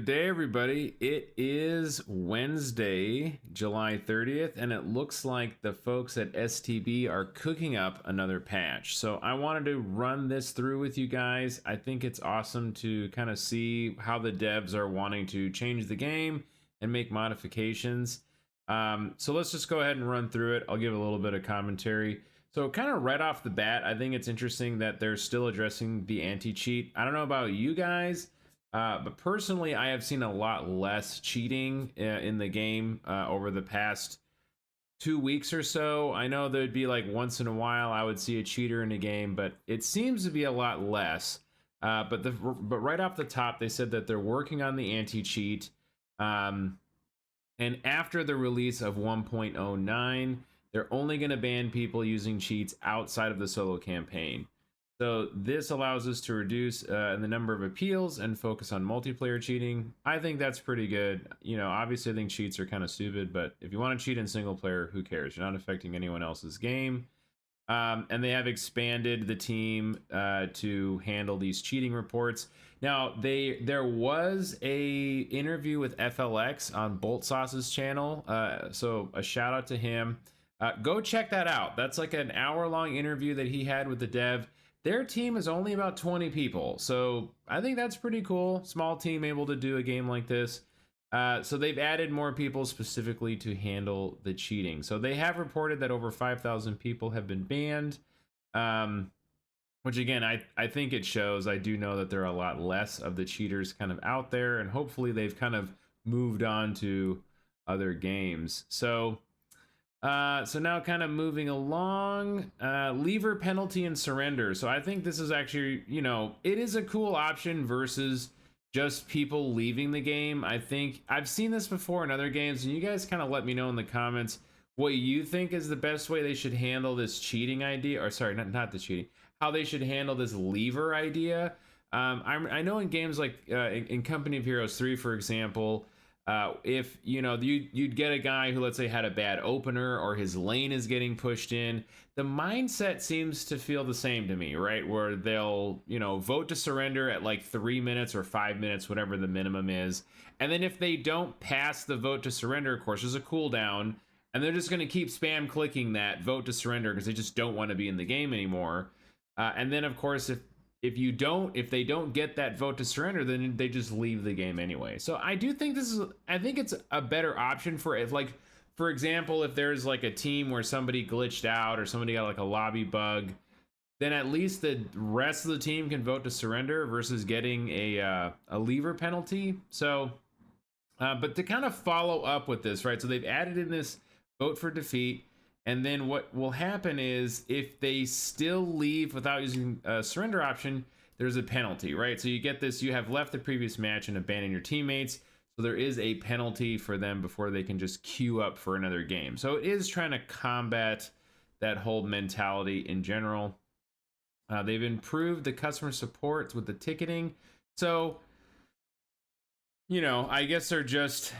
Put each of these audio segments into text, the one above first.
day, everybody. It is Wednesday, July 30th, and it looks like the folks at STB are cooking up another patch. So I wanted to run this through with you guys. I think it's awesome to kind of see how the devs are wanting to change the game and make modifications. So let's just go ahead and run through it. I'll give a little bit of commentary. So kind of right off the bat, I think it's interesting that they're still addressing the anti-cheat. I don't know about you guys, but personally, I have seen a lot less cheating in the game over the past 2 weeks or so. I know there'd be like once in a while I would see a cheater in a game, but it seems to be a lot less. But right off the top, they said that they're working on the anti-cheat. And after the release of 1.09, they're only going to ban people using cheats outside of the solo campaign. So this allows us to reduce the number of appeals and focus on multiplayer cheating. I think that's pretty good. You know, obviously I think cheats are kind of stupid, but if you want to cheat in single player, who cares? You're not affecting anyone else's game. And they have expanded the team to handle these cheating reports. Now, there was a interview with FLX on BoltSauce's channel, so a shout out to him. Go check that out. That's like an hour-long interview that he had with the dev. Their team is only about 20 people, so I think that's pretty cool. Small team able to do a game like this. So they've added more people specifically to handle the cheating. So they have reported that over 5,000 people have been banned, which again, I think it shows. I do know that there are a lot less of the cheaters kind of out there, and hopefully they've kind of moved on to other games. So now kind of moving along, lever penalty and surrender. So I think this is actually, you know, it is a cool option versus just people leaving the game. I think I've seen this before in other games, and you guys kind of let me know in the comments what you think is the best way they should handle this cheating idea, or sorry, not the cheating, how they should handle this lever idea. I know in games like in Company of Heroes 3, for example, if you know you'd get a guy who, let's say, had a bad opener or his lane is getting pushed in, the mindset seems to feel the same to me, right? Where they'll, you know, vote to surrender at like 3 minutes or 5 minutes, whatever the minimum is, and then if they don't pass the vote to surrender, of course there's a cooldown, and they're just going to keep spam clicking that vote to surrender because they just don't want to be in the game anymore. And then of course if they don't get that vote to surrender, then they just leave the game anyway. So I do think I think it's a better option for, if, like, for example, if there's like a team where somebody glitched out or somebody got like a lobby bug, then at least the rest of the team can vote to surrender versus getting a lever penalty. So, but to kind of follow up with this, right? So they've added in this vote for defeat. And then what will happen is if they still leave without using a surrender option, there's a penalty, right? So you get this, you have left the previous match and abandoned your teammates. So there is a penalty for them before they can just queue up for another game. So it is trying to combat that whole mentality in general. They've improved the customer support with the ticketing. So, you know, I guess they're just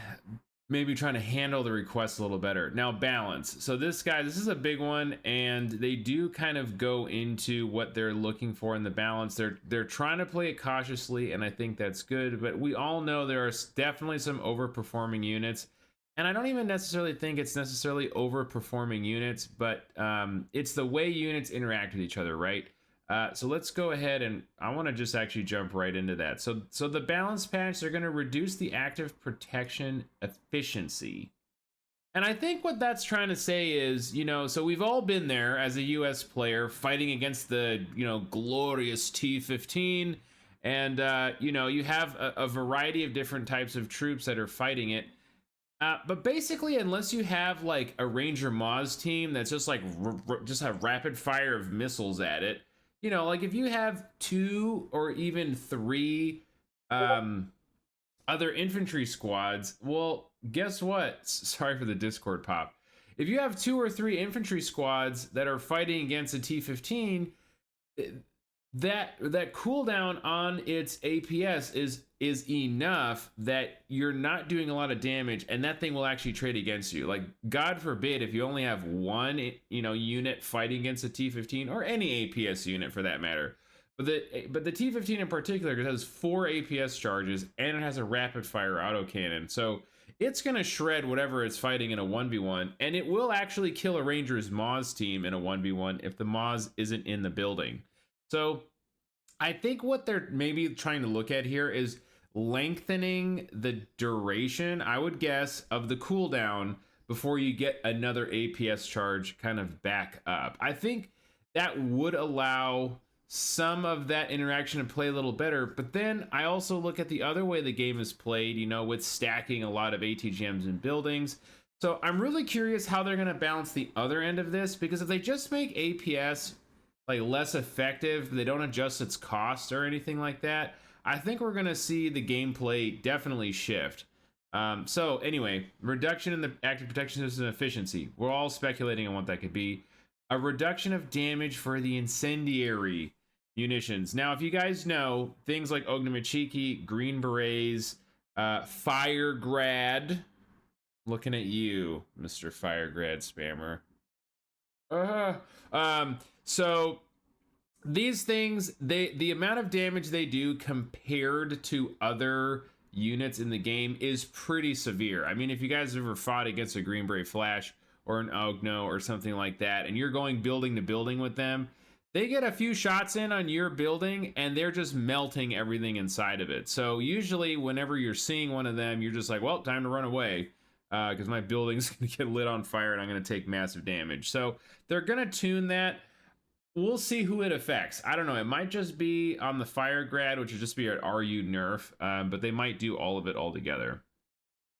maybe trying to handle the requests a little better. Now, balance. So this is a big one, and they do kind of go into what they're looking for in the balance. They're trying to play it cautiously, and I think that's good, but we all know there are definitely some overperforming units, and I don't even necessarily think it's necessarily overperforming units, but it's the way units interact with each other, right? So let's go ahead, and I want to just actually jump right into that. So the balance patch, they're going to reduce the active protection efficiency. And I think what that's trying to say is, you know, so we've all been there as a US player fighting against the, you know, glorious T-15. And, you know, you have a variety of different types of troops that are fighting it. But basically, unless you have like a Ranger Moz team that's just like, just have rapid fire of missiles at it, you know, like if you have 2 or even 3 other infantry squads, well, guess what? Sorry for the Discord pop. If you have 2 or 3 infantry squads that are fighting against a T-15, that cooldown on its APS is enough that you're not doing a lot of damage, and that thing will actually trade against you. Like, God forbid if you only have one, you know, unit fighting against a T-15 or any APS unit for that matter. But the T-15 in particular, it has 4 APS charges and it has a rapid fire autocannon. So it's going to shred whatever it's fighting in a 1v1, and it will actually kill a Ranger's Moz team in a 1v1 if the Moz isn't in the building. So I think what they're maybe trying to look at here is lengthening the duration, I would guess, of the cooldown before you get another APS charge kind of back up. I think that would allow some of that interaction to play a little better. But then I also look at the other way the game is played, you know, with stacking a lot of ATGMs in buildings. So I'm really curious how they're going to balance the other end of this, because if they just make APS like less effective, they don't adjust its cost or anything like that, I think we're going to see the gameplay definitely shift. So anyway, reduction in the active protection system efficiency. We're all speculating on what that could be. A reduction of damage for the incendiary munitions. Now, if you guys know, things like Ognamachiki, Green Berets, Fire Grad, looking at you, Mr. Fire Grad spammer. So these things, the amount of damage they do compared to other units in the game is pretty severe. I mean, if you guys ever fought against a Green Beret Flash or an Ogno or something like that, and you're going building to building with them, they get a few shots in on your building and they're just melting everything inside of it. So usually whenever you're seeing one of them, you're just like, well, time to run away, because my building's going to get lit on fire and I'm going to take massive damage. So they're going to tune that. We'll see who it affects. I don't know. It might just be on the Fire Grad, which would just be an RU nerf, but they might do all of it all together.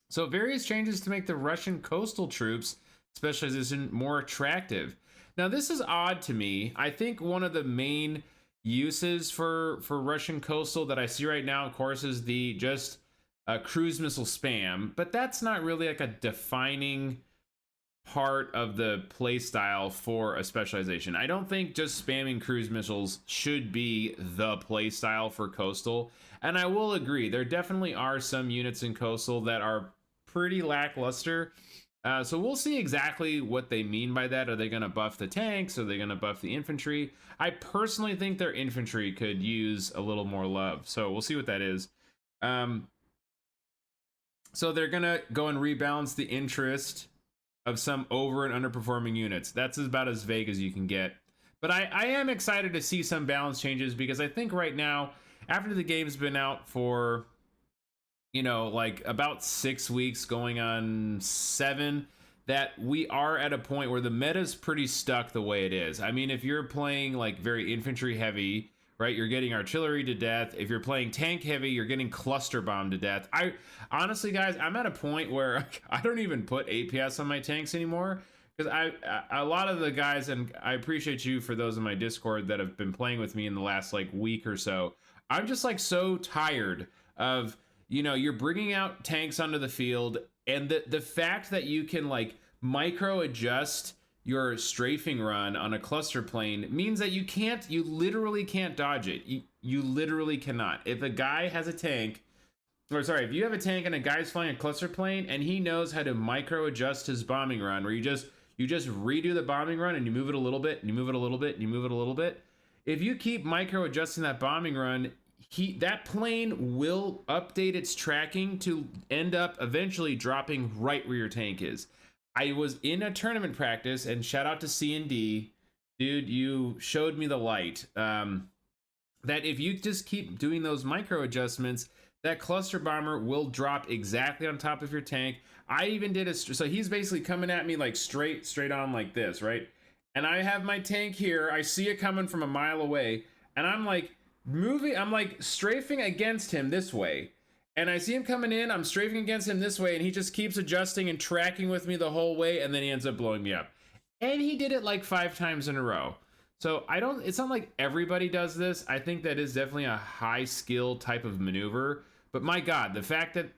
So various changes to make the Russian coastal troops specialization more attractive. Now, this is odd to me. I think one of the main uses for Russian coastal that I see right now, of course, is the just cruise missile spam, but that's not really like a defining part of the play style for a specialization. I don't think just spamming cruise missiles should be the play style for coastal. And I will agree, there definitely are some units in coastal that are pretty lackluster. So we'll see exactly what they mean by that. Are they going to buff the tanks? Are they going to buff the infantry? I personally think their infantry could use a little more love. So we'll see what that is. So they're going to go and rebalance the interest of some over and underperforming units. That's about as vague as you can get. But I am excited to see some balance changes, because I think right now, after the game's been out for, you know, like about 6 weeks going on 7, that we are at a point where the meta's pretty stuck the way it is. I mean, if you're playing like very infantry heavy, right, you're getting artillery to death. If you're playing tank heavy, you're getting cluster bomb to death. I honestly, guys, I'm at a point where I don't even put APS on my tanks anymore, because a lot of the guys, and I appreciate you for those in my Discord that have been playing with me in the last like week or so, I'm just like so tired of, you know, you're bringing out tanks onto the field, and the fact that you can like micro adjust your strafing run on a cluster plane means that you literally can't dodge it. You literally cannot. If a guy has a tank, or sorry, if you have a tank and a guy's flying a cluster plane and he knows how to micro adjust his bombing run, where you just redo the bombing run and you move it a little bit and you move it a little bit and you move it a little bit. If you keep micro adjusting that bombing run, that plane will update its tracking to end up eventually dropping right where your tank is. I was in a tournament practice, and shout out to C&D, dude, you showed me the light. That if you just keep doing those micro adjustments, that cluster bomber will drop exactly on top of your tank. I even did so he's basically coming at me like straight on like this, right? And I have my tank here. I see it coming from a mile away, and I'm like I'm like strafing against him this way. And I see him coming in, I'm strafing against him this way, and he just keeps adjusting and tracking with me the whole way, and then he ends up blowing me up. And he did it like 5 times in a row. So it's not like everybody does this. I think that is definitely a high skill type of maneuver. But my God, the fact that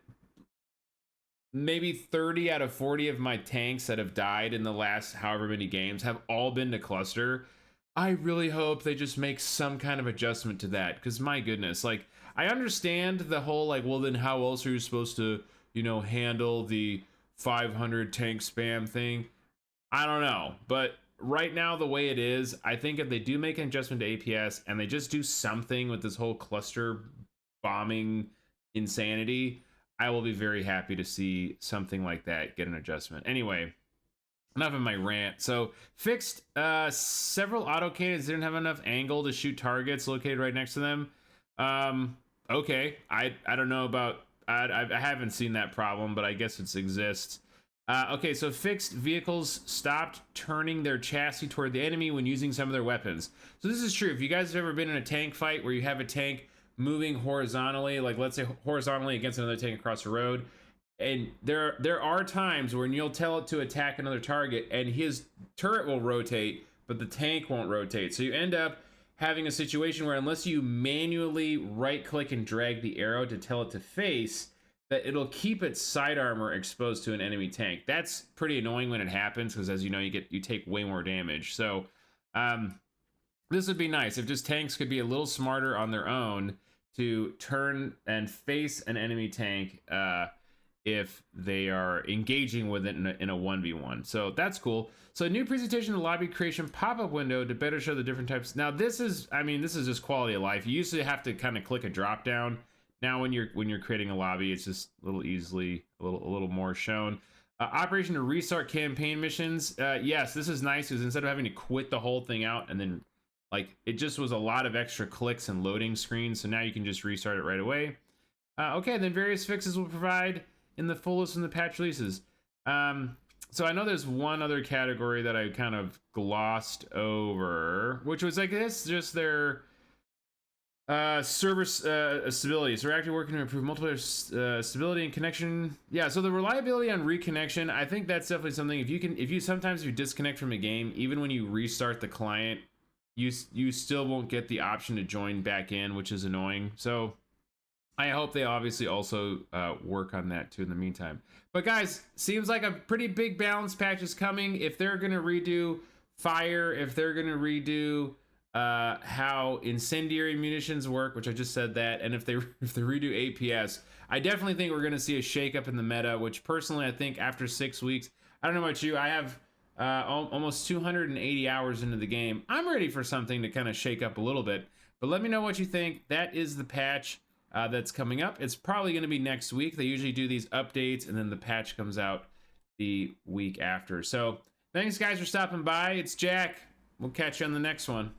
maybe 30 out of 40 of my tanks that have died in the last however many games have all been to cluster, I really hope they just make some kind of adjustment to that. Because my goodness, like, I understand the whole, like, well, then how else are you supposed to, you know, handle the 500 tank spam thing? I don't know. But right now, the way it is, I think if they do make an adjustment to APS and they just do something with this whole cluster bombing insanity, I will be very happy to see something like that get an adjustment. Anyway, enough of my rant. So fixed several auto cannons didn't have enough angle to shoot targets located right next to them. Okay, I don't know about, I haven't seen that problem, but I guess it exists. Okay, so fixed vehicles stopped turning their chassis toward the enemy when using some of their weapons. So this is true. If you guys have ever been in a tank fight where you have a tank moving horizontally, like let's say horizontally against another tank across the road, and there are times when you'll tell it to attack another target and his turret will rotate, but the tank won't rotate. So you end up having a situation where unless you manually right click and drag the arrow to tell it to face, that it'll keep its side armor exposed to an enemy tank. That's pretty annoying when it happens, because as you know, you take way more damage. So this would be nice if just tanks could be a little smarter on their own to turn and face an enemy tank if they are engaging with it in a 1v1. So that's cool. So new presentation of the lobby creation pop-up window to better show the different types. Now this is, I mean, this is just quality of life. You used to have to kind of click a drop down. Now when you're creating a lobby, it's just a little more shown. Operation to restart campaign missions. Yes, this is nice, because instead of having to quit the whole thing out and then like it just was a lot of extra clicks and loading screens, so now you can just restart it right away. Okay, then various fixes will provide in the full list from the patch releases. So I know there's one other category that I kind of glossed over, which was, I guess, just their server stability. So we're actually working to improve multiplayer stability and connection. Yeah, so the reliability on reconnection, I think that's definitely something. If you disconnect from a game, even when you restart the client, you still won't get the option to join back in, which is annoying. So I hope they obviously also work on that too in the meantime. But guys, seems like a pretty big balance patch is coming. If they're gonna redo fire, if they're gonna redo how incendiary munitions work, which I just said that, and if they redo APS, I definitely think we're gonna see a shakeup in the meta. Which personally, I think after 6 weeks, I don't know about you, I have almost 280 hours into the game. I'm ready for something to kind of shake up a little bit. But let me know what you think. That is the patch that's coming up. It's probably going to be next week. They usually do these updates and then the patch comes out the week after. So thanks guys for stopping by. It's Jack. We'll catch you on the next one.